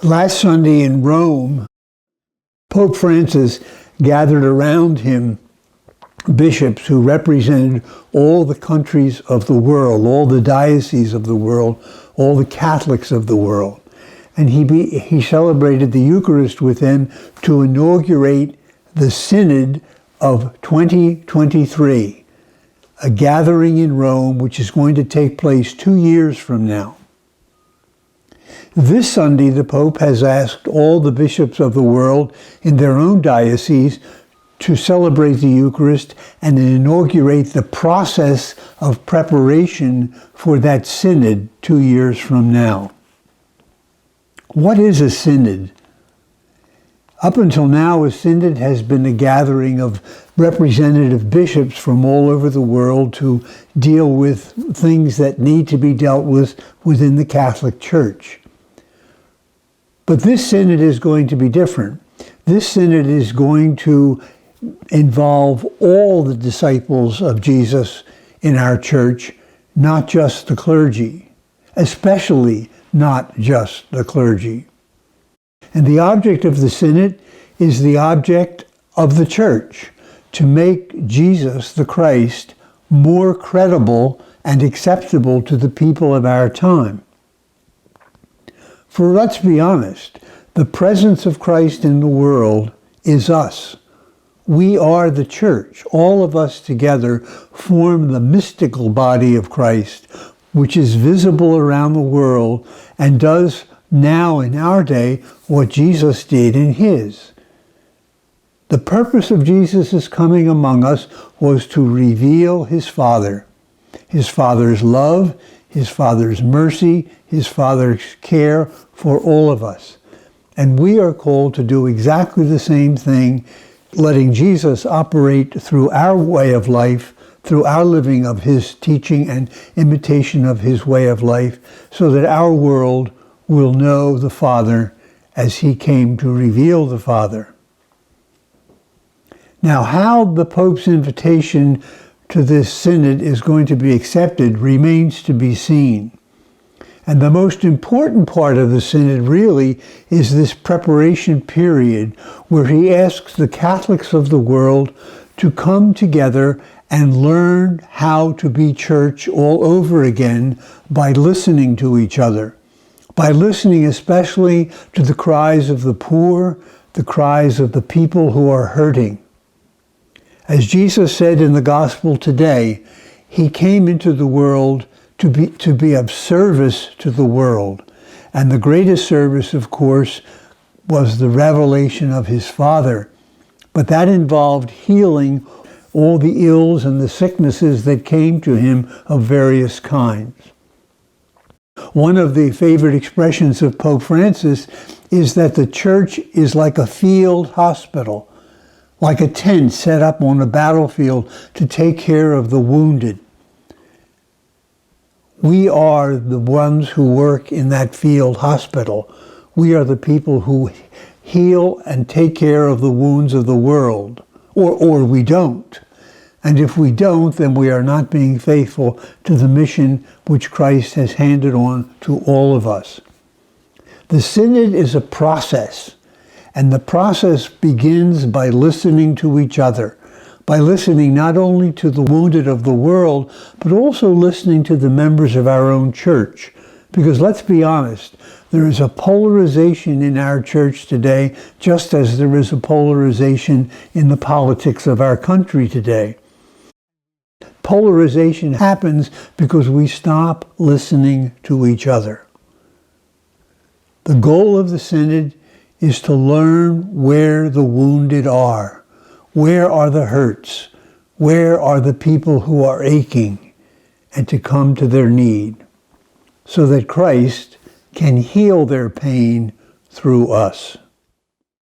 Last Sunday in Rome, Pope Francis gathered around him bishops who represented all the countries of the world, all the dioceses of the world, all the Catholics of the world. And he celebrated the Eucharist with them to inaugurate the Synod of 2023, a gathering in Rome which is going to take place 2 years from now. This Sunday, the Pope has asked all the bishops of the world in their own dioceses to celebrate the Eucharist and inaugurate the process of preparation for that synod 2 years from now. What is a synod? Up until now, a synod has been a gathering of representative bishops from all over the world to deal with things that need to be dealt with within the Catholic Church. But this synod is going to be different. This synod is going to involve all the disciples of Jesus in our church, not just the clergy, especially not just the clergy. And the object of the synod is the object of the church, to make Jesus the Christ more credible and acceptable to the people of our time. For let's be honest, the presence of Christ in the world is us. We are the church. All of us together form the mystical body of Christ, which is visible around the world and does now in our day what Jesus did in his. The purpose of Jesus' coming among us was to reveal his Father's love, his Father's mercy, his Father's care for all of us. And we are called to do exactly the same thing, letting Jesus operate through our way of life, through our living of his teaching and imitation of his way of life, so that our world will know the Father as he came to reveal the Father. Now, how the Pope's invitation to this synod is going to be accepted remains to be seen. And the most important part of the synod really is this preparation period where he asks the Catholics of the world to come together and learn how to be church all over again by listening to each other, by listening especially to the cries of the poor, the cries of the people who are hurting. As Jesus said in the gospel today, he came into the world to be of service to the world. And the greatest service, of course, was the revelation of his Father. But that involved healing all the ills and the sicknesses that came to him of various kinds. One of the favorite expressions of Pope Francis is that the church is like a field hospital, like a tent set up on a battlefield to take care of the wounded. We are the ones who work in that field hospital. We are the people who heal and take care of the wounds of the world, or we don't. And if we don't, then we are not being faithful to the mission which Christ has handed on to all of us. The synod is a process, and the process begins by listening to each other, by listening not only to the wounded of the world, but also listening to the members of our own church. Because let's be honest, there is a polarization in our church today, just as there is a polarization in the politics of our country today. Polarization happens because we stop listening to each other. The goal of the synod is to learn where the wounded are. Where are the hurts? Where are the people who are aching? And to come to their need, so that Christ can heal their pain through us.